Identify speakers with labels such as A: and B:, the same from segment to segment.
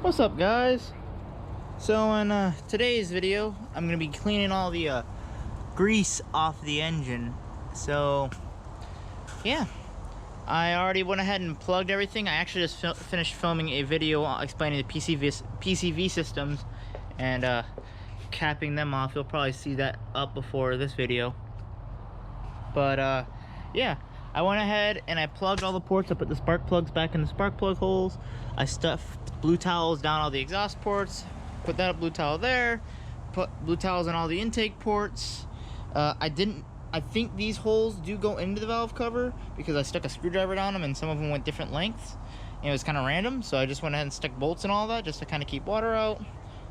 A: What's up, guys? So in today's video I'm gonna be cleaning all the grease off the engine. So yeah, I already went ahead and plugged everything. I actually just finished filming a video explaining the PCV systems and capping them off. You'll probably see that up before this video. But yeah, I went ahead and I plugged all the ports. I put the spark plugs back in the spark plug holes. I stuffed blue towels down all the exhaust ports, put that blue towel there, put blue towels on all the intake ports. I think these holes do go into the valve cover because I stuck a screwdriver down them and some of them went different lengths and it was kind of random, so I just went ahead and stuck bolts and all that just to kind of keep water out.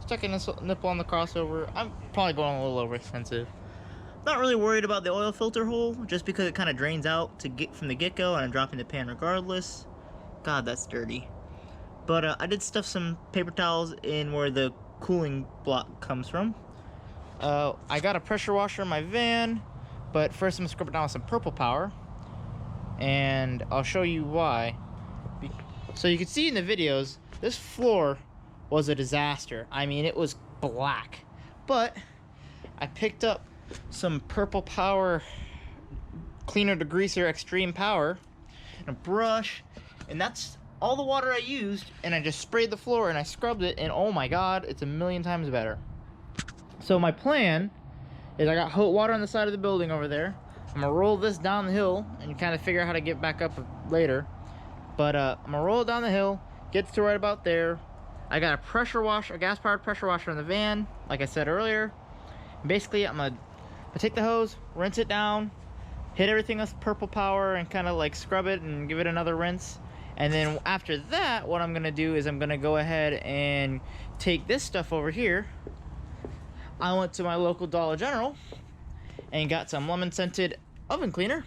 A: Stuck in this nipple on the crossover. I'm probably going a little over expensive. Not really worried about the oil filter hole just because it kind of drains out from the get-go and I'm dropping the pan regardless. God, that's dirty. But I did stuff some paper towels in where the cooling block comes from. I got a pressure washer in my van, but first I'm gonna scrub it down with some Purple Power, and I'll show you why. So you can see in the videos, this floor was a disaster. I mean, it was black, but I picked up some Purple Power Cleaner Degreaser Extreme Power and a brush, and that's all the water I used, and I just sprayed the floor and I scrubbed it, and oh my god, it's a million times better. So my plan is I got hot water on the side of the building over there. I'm gonna roll this down the hill and kind of figure out how to get back up later. But I'm gonna roll it down the hill, gets to right about there. I got a gas-powered pressure washer in the van, like I said earlier. And basically, I'm gonna take the hose, rinse it down, hit everything with Purple Power, and kind of like scrub it and give it another rinse. And then after that, what I'm gonna do is I'm gonna go ahead and take this stuff over here. I went to my local Dollar General and got some lemon scented oven cleaner.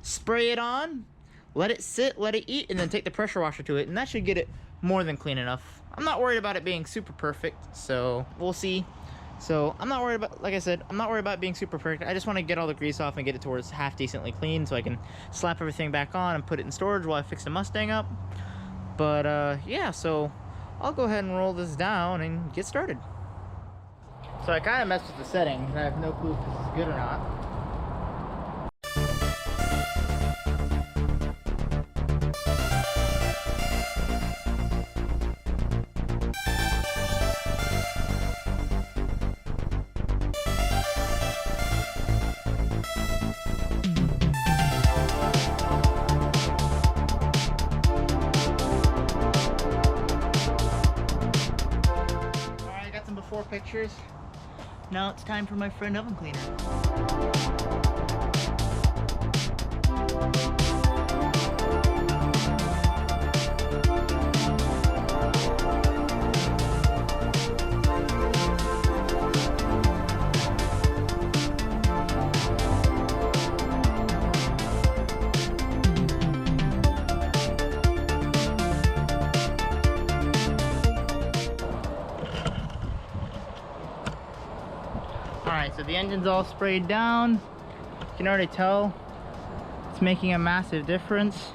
A: Spray it on, let it sit, let it eat, and then take the pressure washer to it, and that should get it more than clean enough. I'm not worried about it being super perfect, so we'll see. So I'm not worried about, like I said, I'm not worried about being super perfect. I just want to get all the grease off and get it to where it's half decently clean so I can slap everything back on and put it in storage while I fix the Mustang up. But yeah, so I'll go ahead and roll this down and get started. So I kind of messed with the settings. I have no clue if this is good or not. Before pictures. Now it's time for my friend oven cleaner. Alright, so the engine's all sprayed down. You can already tell it's making a massive difference.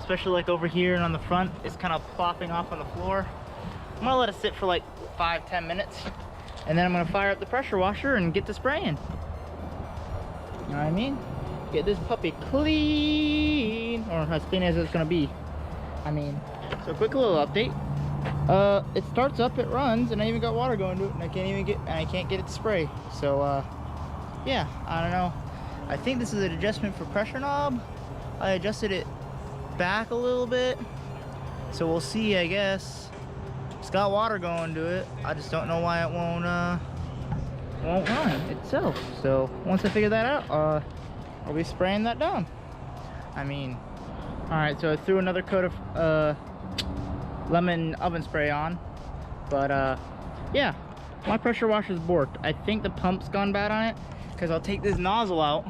A: Especially like over here and on the front, it's kind of plopping off on the floor. I'm gonna let it sit for like 5-10 minutes. And then I'm gonna fire up the pressure washer and get to spraying. You know what I mean? Get this puppy clean, or as clean as it's gonna be. I mean, so quick little update. It starts up, it runs, and I even got water going to it, and I can't get it to spray. So yeah, I don't know. I think this is an adjustment for pressure knob. I adjusted it back a little bit, so we'll see. I guess it's got water going to it. I just don't know why it won't run itself. So once I figure that out, I'll be spraying that down. I mean, all right. So I threw another coat of lemon oven spray on, but yeah, my pressure washer's borked. I think the pump's gone bad on it because I'll take this nozzle out.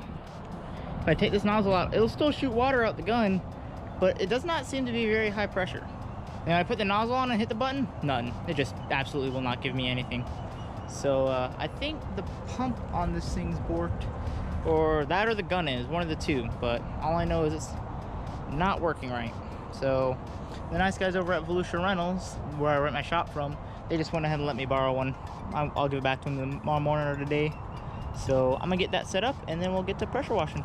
A: If I take this nozzle out, it'll still shoot water out the gun, but it does not seem to be very high pressure. And I put the nozzle on and hit the button, none. It just absolutely will not give me anything. So I think the pump on this thing's borked, or that or the gun is, one of the two, but all I know is it's not working right. So The nice guys over at Volusia Rentals, where I rent my shop from, they just went ahead and let me borrow one. I'll give it back to them tomorrow morning or today. So I'm gonna get that set up and then we'll get to pressure washing.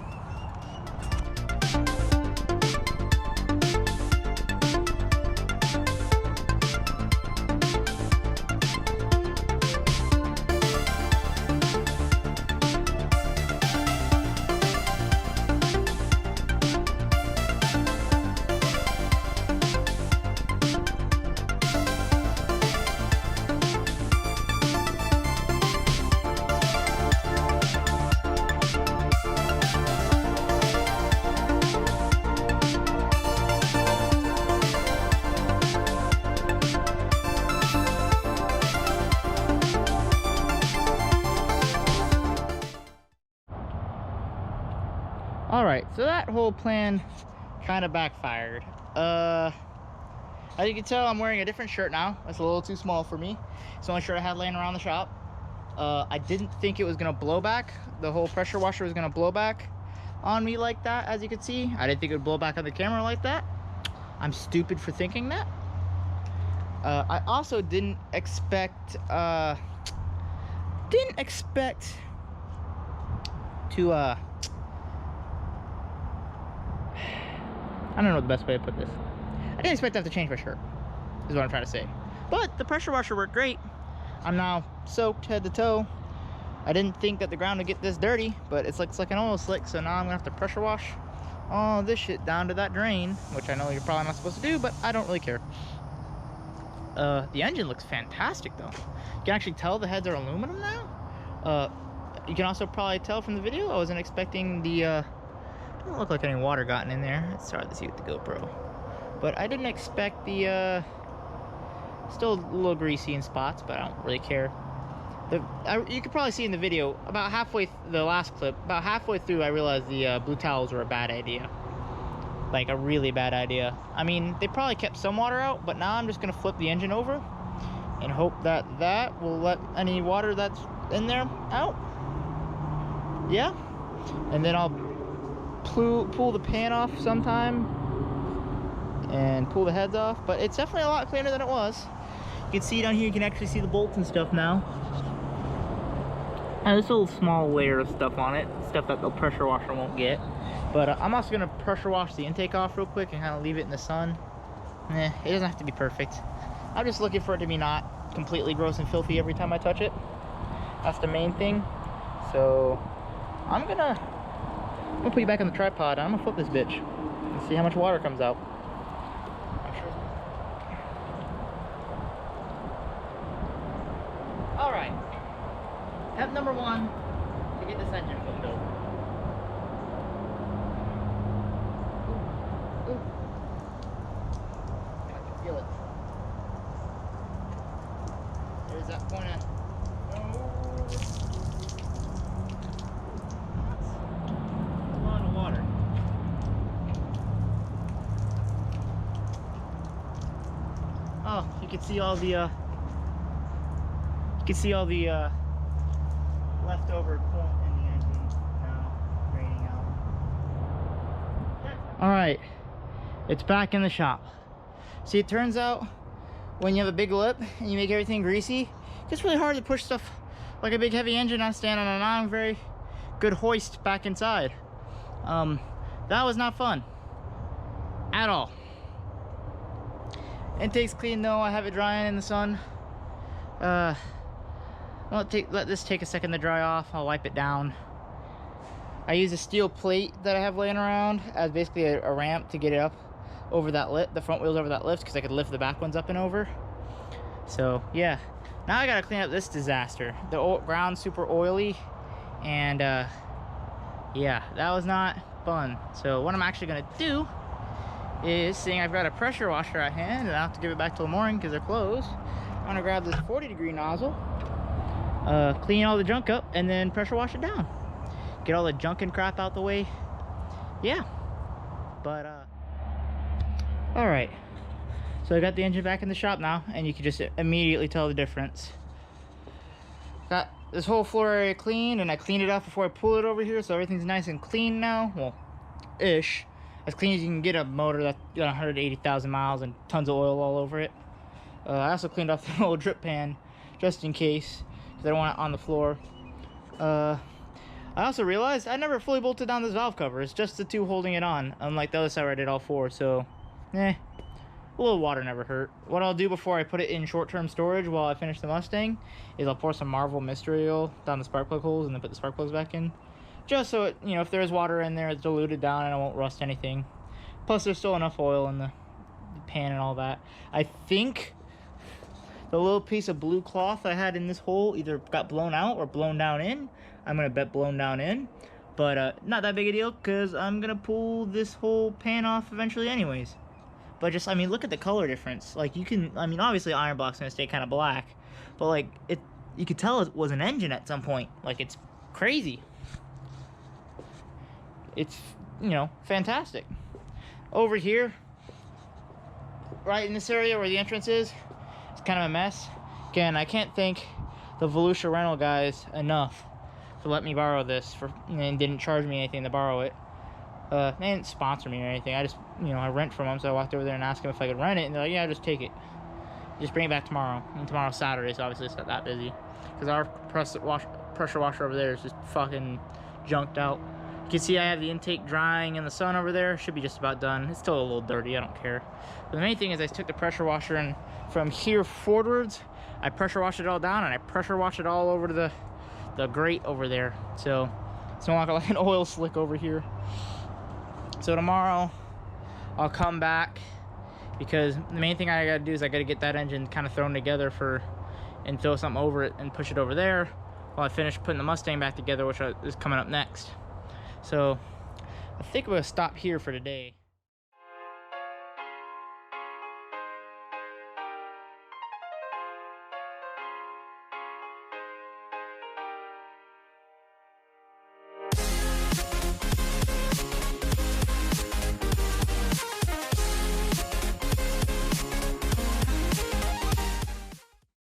A: Alright, so that whole plan kind of backfired. As you can tell, I'm wearing a different shirt now. It's a little too small for me. It's the only shirt I had laying around the shop. I didn't think it was going to blow back. The whole pressure washer was going to blow back on me like that, as you can see. I didn't think it would blow back on the camera like that. I'm stupid for thinking that. I also didn't expect to I don't know the best way to put this. I didn't expect to have to change my shirt, is what I'm trying to say. But the pressure washer worked great. I'm now soaked head to toe. I didn't think that the ground would get this dirty, but it's like an oil slick, so now I'm gonna have to pressure wash all this shit down to that drain, which I know you're probably not supposed to do, but I don't really care. The engine looks fantastic though. You can actually tell the heads are aluminum now. You can also probably tell from the video, I wasn't expecting the doesn't look like any water gotten in there. It's hard to see with the GoPro, but I didn't expect the still a little greasy in spots, but I don't really care. You could probably see in the video about halfway the last clip, about halfway through, I realized the blue towels were a bad idea, like a really bad idea. I mean, they probably kept some water out, but now I'm just gonna flip the engine over and hope that that will let any water that's in there out. Yeah, and then I'll pull the pan off sometime and pull the heads off, but it's definitely a lot cleaner than it was. You can see down here, you can actually see the bolts and stuff now. And there's a little small layer of stuff on it, stuff that the pressure washer won't get. But I'm also going to pressure wash the intake off real quick and kind of leave it in the sun. It doesn't have to be perfect. I'm just looking for it to be not completely gross and filthy every time I touch it. That's the main thing. So I'm gonna put you back on the tripod and I'm gonna flip this bitch and see how much water comes out. Alright. Step number one to get this engine flipped over. Ooh. I can feel it. There's that point of you can see all the leftover coolant in the engine now draining out. All right, it's back in the shop. See, it turns out when you have a big lip and you make everything greasy, it's really hard to push stuff like a big heavy engine on stand on a not very good hoist back inside. That was not fun at all. Intake's clean though. I have it drying in the sun. Let this take a second to dry off. I'll wipe it down. I use a steel plate that I have laying around as basically a ramp to get it up over that lift, the front wheels over that lift, because I could lift the back ones up and over. So yeah, now I gotta clean up this disaster. The ground's super oily, and yeah, that was not fun. So what I'm actually gonna do is, seeing I've got a pressure washer at hand and I have to give it back till the morning because they're closed, I'm gonna grab this 40-degree nozzle, clean all the junk up, and then pressure wash it down. Get all the junk and crap out the way. Yeah. But all right, so I got the engine back in the shop now, and you can just immediately tell the difference. Got this whole floor area clean, and I cleaned it up before I pull it over here, so everything's nice and clean now. Well, ish. as clean as you can get a motor that's got 180,000 miles and tons of oil all over it. I also cleaned off the old drip pan just in case, because I don't want it on the floor. I also realized I never fully bolted down this valve cover. It's just the two holding it on, unlike the other side where I did all four. So, a little water never hurt. What I'll do before I put it in short-term storage while I finish the Mustang is I'll pour some Marvel mystery oil down the spark plug holes and then put the spark plugs back in. Just so it, if there's water in there, it's diluted down and it won't rust anything. Plus, there's still enough oil in the pan and all that. I think the little piece of blue cloth I had in this hole either got blown out or blown down in. I'm gonna bet blown down in, but not that big a deal because I'm gonna pull this whole pan off eventually anyways. But just, I mean, look at the color difference. Like, you can, I mean, obviously iron block's gonna stay kind of black, but like, you could tell it was an engine at some point. Like, it's crazy. It's, fantastic. Over here, right in this area where the entrance is, it's kind of a mess. Again, I can't thank the Volusia rental guys enough to let me borrow this and didn't charge me anything to borrow it. They didn't sponsor me or anything. I just, I rent from them, so I walked over there and asked them if I could rent it, and they're like, yeah, just take it. Just bring it back tomorrow. And tomorrow's Saturday, so obviously it's not that busy. Because our pressure washer over there is just fucking junked out. You can see I have the intake drying in the sun over there. Should be just about done. It's still a little dirty, I don't care. But the main thing is I took the pressure washer and from here forwards, I pressure washed it all down and I pressure washed it all over to the grate over there. So it's no longer like an oil slick over here. So tomorrow I'll come back because the main thing I gotta do is I gotta get that engine kind of thrown together and throw something over it and push it over there while I finish putting the Mustang back together, which is coming up next. So I think I'm gonna stop here for today.